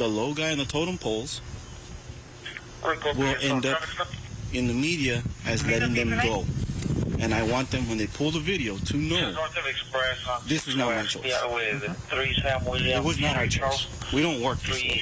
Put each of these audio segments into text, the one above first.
the low guy in the totem poles will end up in the media as letting them go. And I want them, when they pull the video, to know this is not my choice. It was not our choice. We don't work this way.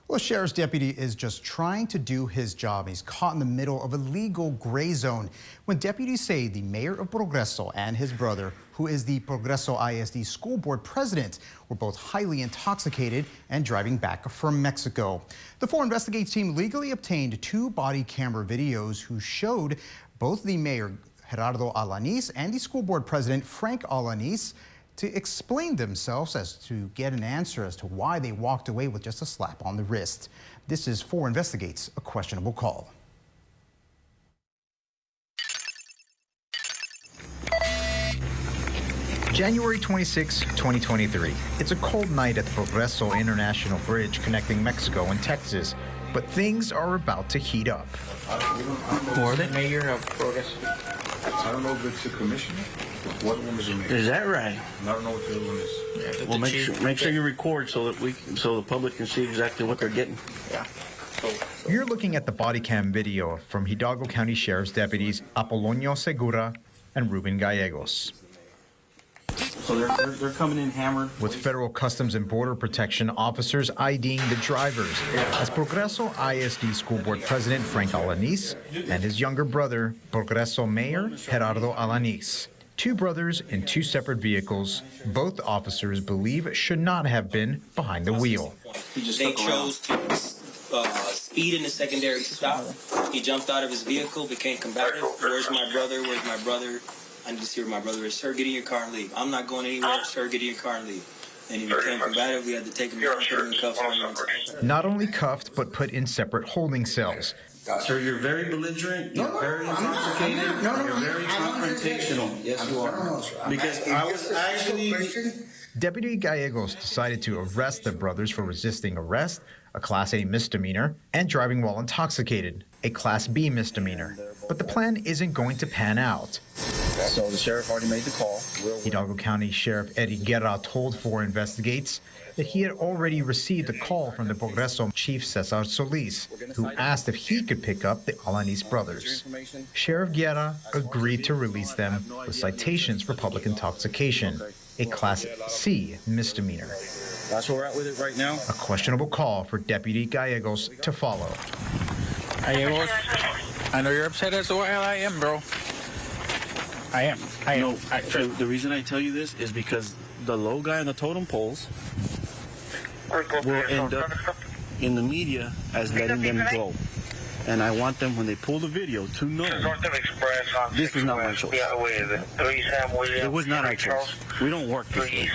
Well, a sheriff's deputy is just trying to do his job. He's caught in the middle of a legal gray zone when deputies say the mayor of Progreso and his brother, who is the Progreso ISD school board president, were both highly intoxicated and driving back from Mexico. The 4 Investigates team legally obtained 2 body camera videos who showed both the mayor, Gerardo Alanis, and the school board president, Frank Alanis, to explain themselves as to get an answer as to why they walked away with just a slap on the wrist. This is 4 Investigates, a questionable call. January 26, 2023. It's a cold night at the Progreso International Bridge connecting Mexico and Texas, but things are about to heat up. Who are the mayor of Progreso? I don't know if it's the commissioner. One one is the mayor. Is that right? I don't know what the other one is. Yeah, Well, make sure you record so that the public can see exactly what they're getting. Yeah. You're looking at the body cam video from Hidalgo County Sheriff's deputies Apolonio Segura and Ruben Gallegos. So they're coming in hammered. With Federal Customs and Border Protection officers IDing the drivers as Progreso ISD School Board President Frank Alanis and his younger brother, Progreso Mayor Gerardo Alanis. 2 brothers in 2 separate vehicles, both officers believe should not have been behind the wheel. They chose to speed in the secondary stop. He jumped out of his vehicle, became combative. Where's my brother? Where's my brother? I need to see where my brother is. Sir, get in your car and leave. I'm not going anywhere. Sir, get in your car and leave. And he became combative. We had to take him down, put him in cuffs. Not only cuffed, but put in separate holding cells. Sir, you're very belligerent. You're very intoxicated. You're very confrontational. Yes, you are. Because I was actually... Deputy Gallegos decided to arrest the brothers for resisting arrest, a Class A misdemeanor, and driving while intoxicated, a Class B misdemeanor. But the plan isn't going to pan out. So the sheriff already made the call. Hidalgo County Sheriff Eddie Guerra told 4 Investigates that he had already received a call from the Progreso Chief Cesar Solis, who asked if he could pick up the Alanis brothers. Sheriff Guerra agreed to release them with citations for public intoxication, a Class C misdemeanor. That's where we're at with it right now. A questionable call for Deputy Gallegos to follow. Gallegos, I know you're upset as to why I am, bro. I am. No, the reason I tell you this is because the low guy on the totem poles will end up in the media as letting them go. And I want them, when they pull the video, to know this was not my choice. It was not our choice. We don't work this way.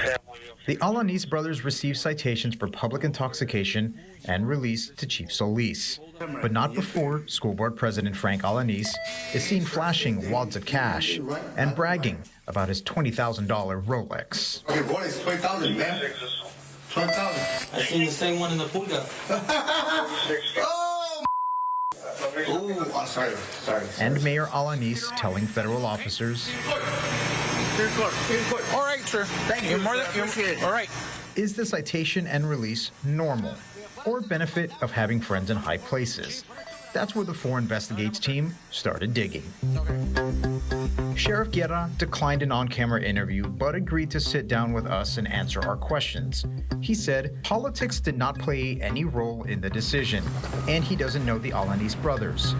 The Alanis brothers received citations for public intoxication and released to Chief Solis, but not before School Board President Frank Alanis is seen flashing wads of cash and bragging about his $20,000 Rolex. Okay, what is 20,000, man? 20,000. I seen the same one in the pulga. Oh, sorry. And Mayor Alanis telling federal officers, All right, sir. Thank you. All right. is the citation and release normal or benefit of having friends in high places? That's where the 4 Investigates team started digging. Sheriff Guerra declined an on-camera interview, but agreed to sit down with us and answer our questions. He said politics did not play any role in the decision, and he doesn't know the Alanis brothers.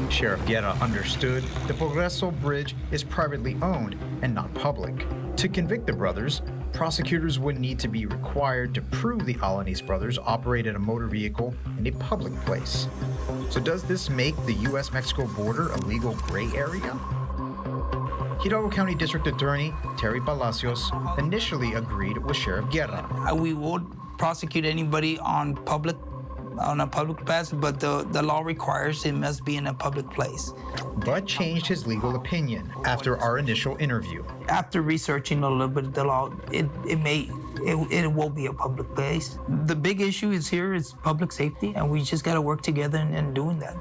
Sheriff Guerra understood the Progreso Bridge is privately owned and not public. To convict the brothers, prosecutors would need to be required to prove the Alanis brothers operated a motor vehicle in a public place. So does this make the U.S.-Mexico border a legal gray area? Hidalgo County District Attorney Terry Palacios initially agreed with Sheriff Guerra. We would prosecute anybody on a public place, but the law requires it must be in a public place. But changed his legal opinion after our initial interview. After researching a little bit of the law, it will be a public place. The big issue is public safety, and we just got to work together in doing that.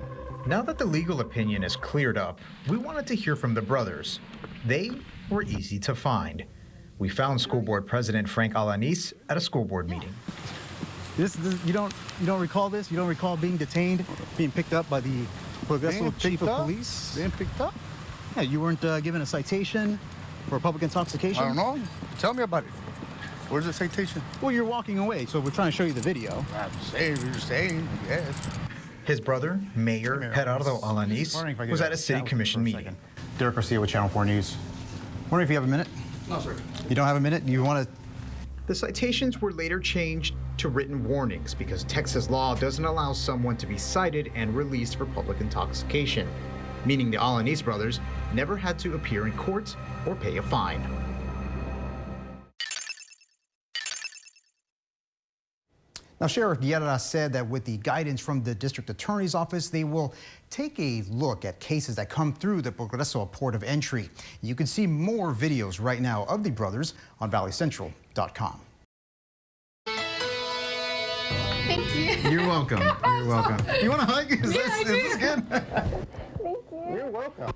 Now that the legal opinion is cleared up, we wanted to hear from the brothers. They were easy to find. We found School Board President Frank Alanis at a school board meeting. You don't recall this? You don't recall being detained, being picked up by the Progreso Chief of Police? Being picked up? Yeah, you weren't given a citation for public intoxication? I don't know. Tell me about it. Where's the citation? Well, you're walking away, so we're trying to show you the video. I'm saying, you're saying, yes. His brother, Mayor Gerardo Alanis, was at a city commission meeting. Derick Garcia with Channel 4 News. Wondering if you have a minute? No, sir. You don't have a minute? You want to... The citations were later changed to written warnings because Texas law doesn't allow someone to be cited and released for public intoxication, meaning the Alanis brothers never had to appear in court or pay a fine. Now, Sheriff Guerra said that with the guidance from the district attorney's office, they will take a look at cases that come through the Progreso port of entry. You can see more videos right now of the brothers on valleycentral.com. Thank you. You're welcome. You're welcome. You want a hug? Is this good? Thank you. You're welcome.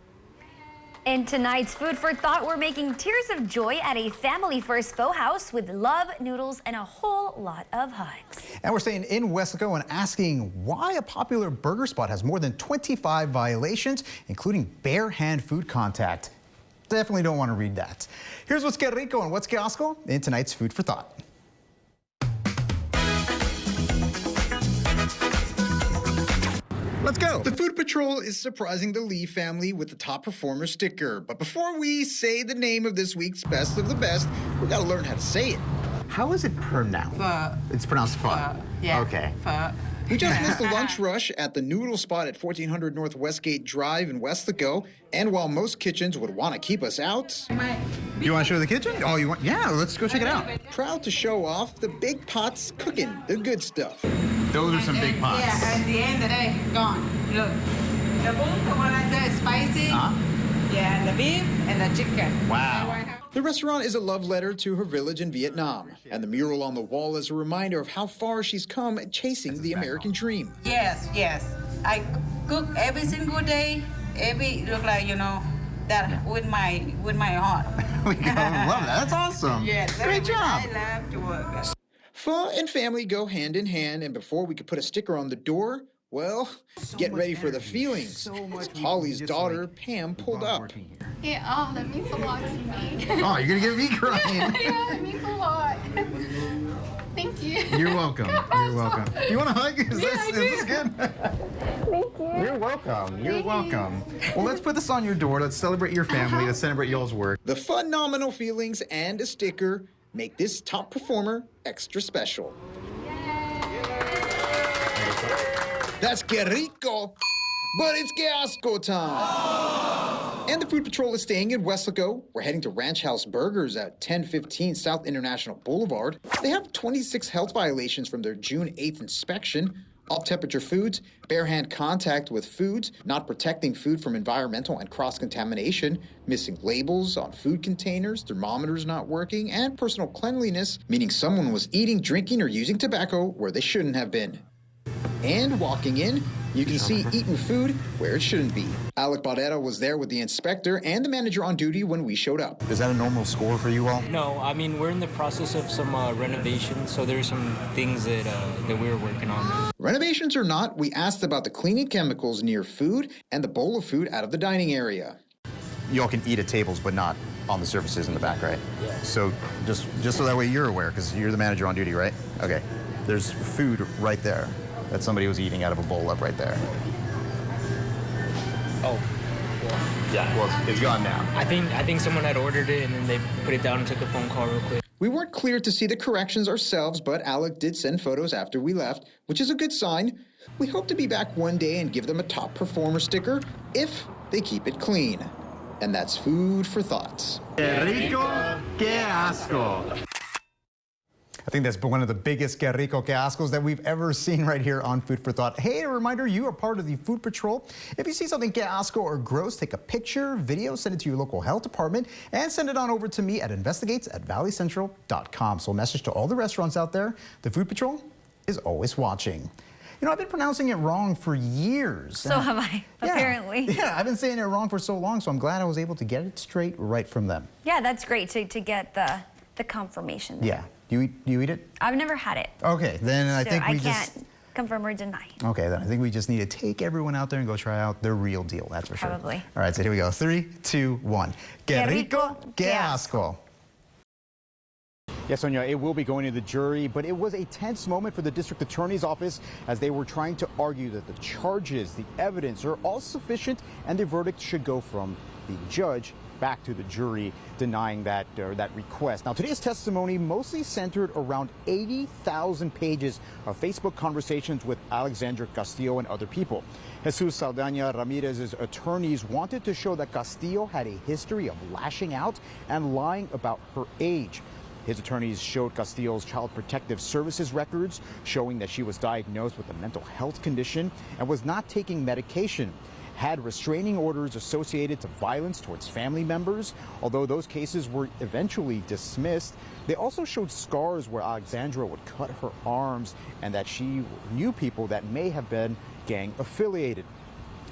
In tonight's Food for Thought, we're making tears of joy at a family-first faux house with love, noodles, and a whole lot of hugs. And we're staying in Weslaco and asking why a popular burger spot has more than 25 violations, including bare hand food contact. Definitely don't want to read that. Here's what's que rico and what's que asco in tonight's Food for Thought. Let's go. The Food Patrol is surprising the Lee family with the top performer sticker. But before we say the name of this week's best of the best, we gotta learn how to say it. How is it pronounced? Pho. It's pronounced pho. Yeah. Okay. Pho. We just missed the lunch rush at the noodle spot at 1400 North Westgate Drive in Weslaco. And while most kitchens would want to keep us out, You want to show the kitchen? Oh, you want? Yeah, let's go check it out. proud to show off the big pots cooking the good stuff. Those are some big pots. Yeah, at the end of the day, gone. Look. The boom, the one I said, spicy. Yeah, and the beef and the chicken. Wow. The restaurant is a love letter to her village in Vietnam, and the mural on the wall is a reminder of how far she's come chasing the American dream. Yes, yes. I cook every single day. Look like, that with my heart. We love that. That's awesome. Yes. Great job. I love to work. Pho and family go hand in hand, and before we could put a sticker on the door, well, get ready for the feelings. As Holly's daughter, Pam, pulled up. Yeah, that means a lot to me. Oh, you're gonna get me crying. Yeah, it means a lot. Thank you. You're welcome. You're welcome. You want a hug? Is this good? Thank you. You're welcome. You're welcome. Well, let's put this on your door. Let's celebrate your family. Let's celebrate y'all's work. The phenomenal feelings and a sticker make this top performer extra special. That's que rico, but it's que asco time. And the Food Patrol is staying in Weslaco. We're heading to Ranch House Burgers at 1015 South International Boulevard. They have 26 health violations from their June 8th inspection. Off-temperature foods, bare hand contact with foods, not protecting food from environmental and cross-contamination, missing labels on food containers, thermometers not working, and personal cleanliness, meaning someone was eating, drinking, or using tobacco where they shouldn't have been. And walking in, you can see eaten food where it shouldn't be. Alec Barrera was there with the inspector and the manager on duty when we showed up. Is that a normal score for you all? No, I mean, we're in the process of some renovations, so there's some things that we're working on. Renovations or not, we asked about the cleaning chemicals near food and the bowl of food out of the dining area. You all can eat at tables, but not on the surfaces in the back, right? Yeah. So just so that way you're aware, because you're the manager on duty, right? Okay. There's food right there that somebody was eating out of a bowl of right there. Oh. Yeah, well, it's gone now. I think someone had ordered it, and then they put it down and took a phone call real quick. We weren't clear to see the corrections ourselves, but Alec did send photos after we left, which is a good sign. We hope to be back one day and give them a top performer sticker if they keep it clean. And that's Food for Thoughts. Que rico, que asco. I think that's one of the biggest que rico, que ascos that we've ever seen right here on Food for Thought. Hey, a reminder, you are part of the Food Patrol. If you see something que asco or gross, take a picture, video, send it to your local health department, and send it on over to me at investigates@valleycentral.com. So a message to all the restaurants out there, the Food Patrol is always watching. You know, I've been pronouncing it wrong for years. So have I, Yeah. apparently. Yeah, I've been saying it wrong for so long, so I'm glad I was able to get it straight right from them. Yeah, that's great to get the confirmation there. Yeah. Do you eat it? I've never had it. Okay, then I So think we can't confirm or deny. Okay, then I think we just need to take everyone out there and go try out the real deal, that's for sure. Probably. All right, so here we go. 3, 2, 1. Que rico, que asco. Yes, Sonia, it will be going to the jury, but it was a tense moment for the district attorney's office as they were trying to argue that the charges, the evidence are all sufficient and the verdict should go from the judge back to the jury, denying that request. Now, today's testimony mostly centered around 80,000 pages of Facebook conversations with Alexandra Castillo and other people. Jesus Saldana Ramirez's attorneys wanted to show that Castillo had a history of lashing out and lying about her age. His attorneys showed Castillo's Child Protective Services records, showing that she was diagnosed with a mental health condition and was not taking medication, had restraining orders associated to violence towards family members. Although those cases were eventually dismissed, they also showed scars where Alexandra would cut her arms and that she knew people that may have been gang affiliated.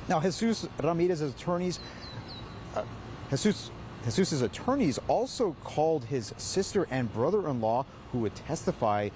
Now, Jesus Ramirez's attorneys, Jesus's attorneys also called his sister and brother-in-law, who would testify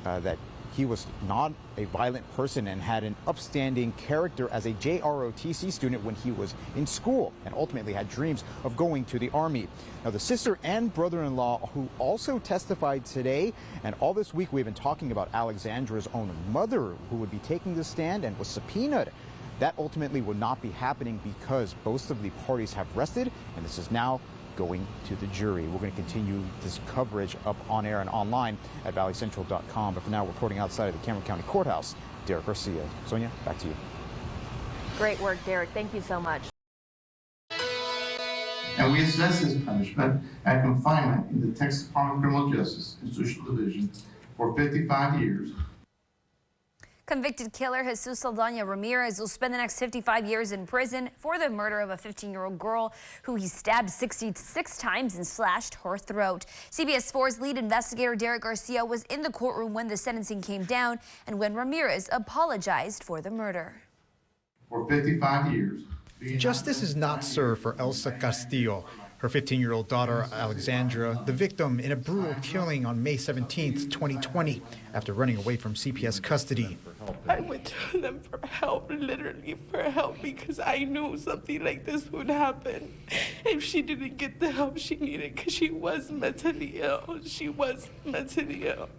that he was not a violent person and had an upstanding character as a JROTC student when he was in school and ultimately had dreams of going to the Army. Now, the sister and brother-in-law who also testified today, and all this week we've been talking about Alexandra's own mother who would be taking the stand and was subpoenaed. That ultimately would not be happening because both of the parties have rested, and this is now going to the jury. We're going to continue this coverage up on air and online at valleycentral.com. But for now, reporting outside of the Cameron County Courthouse, Derick Garcia. Sonia, back to you. Great work, Derick. Thank you so much. And we assess his punishment at confinement in the Texas Department of Criminal Justice Institutional Division for 55 years. Convicted killer Jesus Saldana Ramirez will spend the next 55 years in prison for the murder of a 15-year-old girl who he stabbed 66 times and slashed her throat. CBS 4's lead investigator Derick Garcia was in the courtroom when the sentencing came down and when Ramirez apologized for the murder. For 55 years. Justice is not served for Elsa Castillo, her 15-year-old daughter Alexandra, the victim in a brutal killing on May 17, 2020, after running away from CPS custody. I went to them for help, literally for help, because I knew something like this would happen if she didn't get the help she needed, because she was mentally ill. She was mentally ill.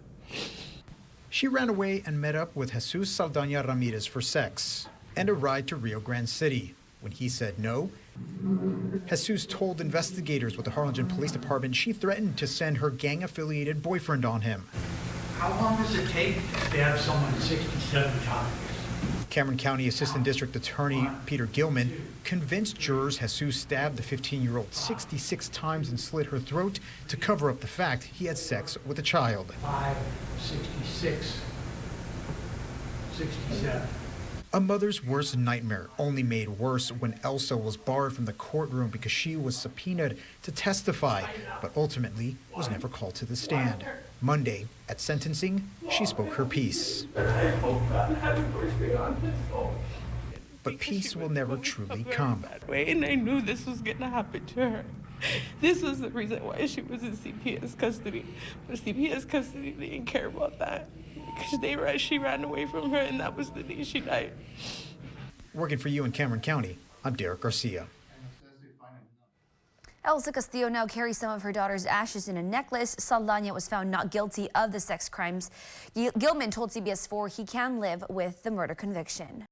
She ran away and met up with Jesus Saldana Ramirez for sex and a ride to Rio Grande City. When he said no, Jesus told investigators with the Harlingen Police Department she threatened to send her gang-affiliated boyfriend on him. How long does it take to stab someone 67 times? Cameron County Assistant District Attorney Peter Gilman convinced jurors Jesus stabbed the 15-year-old 66 times and slit her throat to cover up the fact he had sex with a child. 5, 66, 67. A mother's worst nightmare, only made worse when Elsa was barred from the courtroom because she was subpoenaed to testify, but ultimately was never called to the stand. Monday, at sentencing, she spoke her piece. But peace will never truly come. And I knew this was going to happen to her. This was the reason why she was in CPS custody. But CPS custody didn't care about that. Because she ran away from her, and that was the day she died. Working for you in Cameron County, I'm Derick Garcia. Elsa Castillo now carries some of her daughter's ashes in a necklace. Saldana was found not guilty of the sex crimes. Gilman told CBS 4 he can live with the murder conviction.